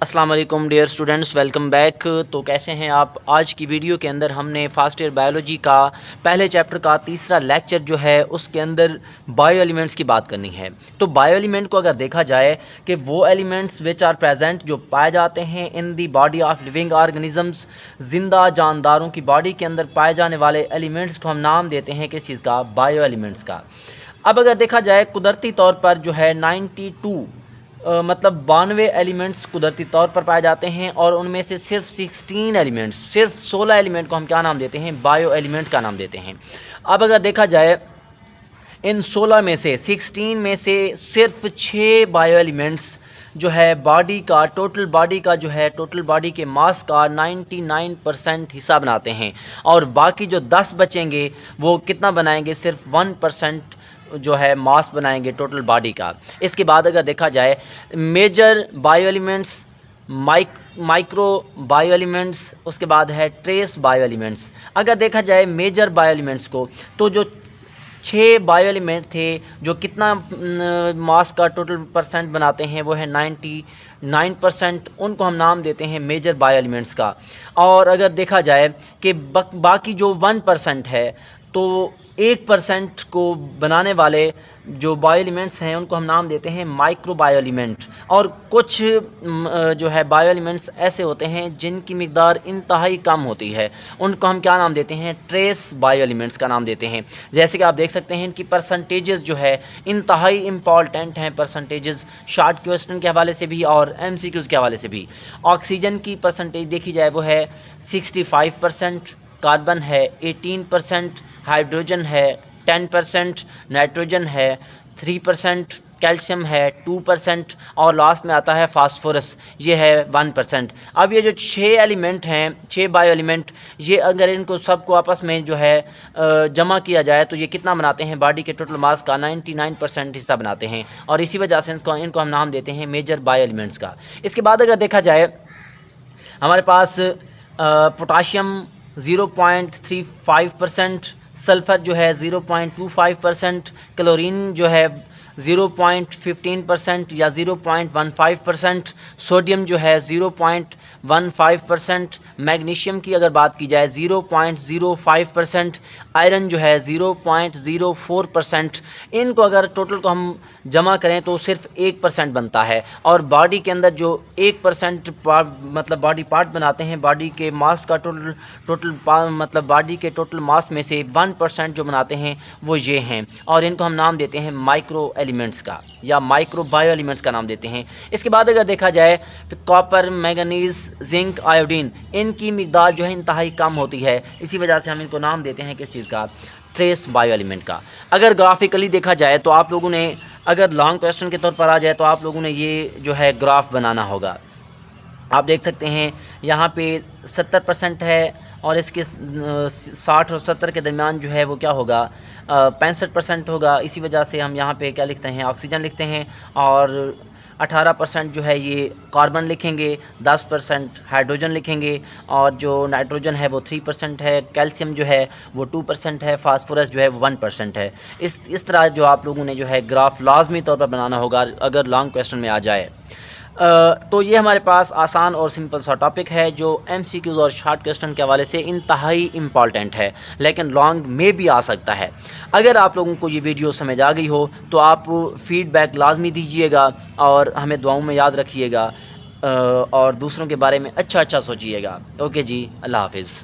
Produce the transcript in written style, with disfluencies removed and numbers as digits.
السلام علیکم dear students, welcome back. تو کیسے ہیں آپ؟ آج کی ویڈیو کے اندر ہم نے فرسٹ ایئر بایولوجی کا پہلے چیپٹر کا تیسرا لیکچر جو ہے اس کے اندر بایو ایلیمنٹس کی بات کرنی ہے۔ تو بایو ایلیمنٹ کو اگر دیکھا جائے کہ وہ ایلیمنٹس وچ آر پریزنٹ جو پائے جاتے ہیں in the body of living organisms, زندہ جانداروں کی باڈی کے اندر پائے جانے والے ایلیمنٹس کو ہم نام دیتے ہیں کس چیز کا؟ بایو ایلیمنٹس کا۔ اب اگر دیکھا جائے قدرتی طور پر جو ہے 92 مطلب 92 ایلیمنٹس قدرتی طور پر پائے جاتے ہیں، اور ان میں سے صرف 16 ایلیمنٹس، صرف 16 ایلیمنٹ کو ہم کیا نام دیتے ہیں؟ بایو ایلیمنٹ کا نام دیتے ہیں۔ اب اگر دیکھا جائے ان 16 میں سے 16 میں سے صرف 6 بایو ایلیمنٹس جو ہے باڈی کا ٹوٹل باڈی کے ماس کا 99% حصہ بناتے ہیں، اور باقی جو 10 بچیں گے وہ کتنا بنائیں گے؟ صرف 1% جو ہے ماس بنائیں گے ٹوٹل باڈی کا۔ اس کے بعد اگر دیکھا جائے major bio elements, micro bio elements, اس کے بعد ہے ٹریس بایو ایلیمنٹس۔ اگر دیکھا جائے میجر بایو ایلیمنٹس کو، تو جو 6 بایو ایلیمنٹ تھے جو کتنا ماس کا ٹوٹل پرسنٹ بناتے ہیں وہ ہے 99%، ان کو ہم نام دیتے ہیں میجر بایو ایلیمنٹس کا۔ اور اگر دیکھا جائے کہ باقی جو 1% ہے، تو 1% کو بنانے والے جو بایو ایلیمنٹس ہیں ان کو ہم نام دیتے ہیں مائکرو بایو ایلیمنٹ۔ اور کچھ جو ہے بایو ایلیمنٹس ایسے ہوتے ہیں جن کی مقدار انتہائی کم ہوتی ہے، ان کو ہم کیا نام دیتے ہیں؟ ٹریس بایو ایلیمنٹس کا نام دیتے ہیں۔ جیسے کہ آپ دیکھ سکتے ہیں ان کی پرسنٹیجز جو ہے انتہائی امپورٹنٹ ہیں، پرسنٹیجز شارٹ کویسچن کے حوالے سے بھی اور MCQs کے حوالے سے بھی۔ آکسیجن کی پرسنٹیج دیکھی جائے وہ ہے 65%، کاربن ہے 18%، ہائیڈروجن ہے 10%، نائٹروجن ہے 3%، کیلشیم ہے 2%، اور لاسٹ میں آتا ہے فاسفورس، یہ ہے 1%۔ اب یہ جو 6 ایلیمنٹ ہیں، 6 بایو ایلیمنٹ، یہ اگر ان کو سب کو آپس میں جو ہے جمع کیا جائے تو یہ کتنا بناتے ہیں؟ باڈی کے ٹوٹل ماس کا 99% حصہ بناتے ہیں، اور اسی وجہ سے ان کو ہم نام دیتے ہیں میجر بایو ایلیمنٹس کا۔ اس کے بعد اگر دیکھا جائے ہمارے پاس پوٹاشیم 0.35%، سلفر جو ہے 0.25%، کلورین جو ہے 0.15% یا 0.15%، سوڈیم جو ہے 0.15%، میگنیشیم کی اگر بات کی جائے 0.05%، آئرن جو ہے 0.04%۔ ان کو اگر ٹوٹل کو ہم جمع کریں تو صرف 1% بنتا ہے، اور باڈی کے اندر جو 1% مطلب باڈی پارٹ بناتے ہیں، باڈی کے ماس کا ٹوٹل مطلب باڈی کے ٹوٹل ماس میں سے 1% جو بناتے ہیں وہ یہ ہیں، اور ان کو ہم نام دیتے ہیں مائکرو ایلیمنٹس کا یا مائکرو بایو ایلیمنٹس کا نام دیتے ہیں۔ اس کے بعد اگر دیکھا جائے تو کاپر، مینگنیز، زنک، آیوڈین، ان کی مقدار جو ہے انتہائی کم ہوتی ہے، اسی وجہ سے ہم ان کو نام دیتے ہیں کس چیز کا؟ ٹریس بایو ایلیمنٹ کا۔ اگر گرافیکلی دیکھا جائے تو آپ لوگوں نے اگر لانگ کویسچن کے طور پر آ جائے تو آپ لوگوں نے یہ جو ہے گراف بنانا ہوگا۔ آپ دیکھ سکتے ہیں یہاں پہ 70% ہے، اور اس کے 60 اور 70 کے درمیان جو ہے وہ کیا ہوگا؟ 65% ہوگا۔ اسی وجہ سے ہم یہاں پہ کیا لکھتے ہیں؟ آکسیجن لکھتے ہیں، اور 18% جو ہے یہ کاربن لکھیں گے، 10% ہائیڈروجن لکھیں گے، اور جو نائٹروجن ہے وہ 3% ہے، کیلشیم جو ہے وہ 2% ہے، فاسفورس جو ہے وہ 1% ہے۔ اس طرح جو آپ لوگوں نے جو ہے گراف لازمی طور پر بنانا ہوگا اگر لانگ کویسچن میں آ جائے۔ تو یہ ہمارے پاس آسان اور سمپل سا ٹاپک ہے جو MCQs اور شارٹ کویسچن کے حوالے سے انتہائی امپورٹنٹ ہے، لیکن لانگ میں بھی آ سکتا ہے۔ اگر آپ لوگوں کو یہ ویڈیو سمجھ آ گئی ہو تو آپ فیڈ بیک لازمی دیجیے گا، اور ہمیں دعاؤں میں یاد رکھیے گا، اور دوسروں کے بارے میں اچھا سوچیے گا۔ اوکے جی، اللہ حافظ۔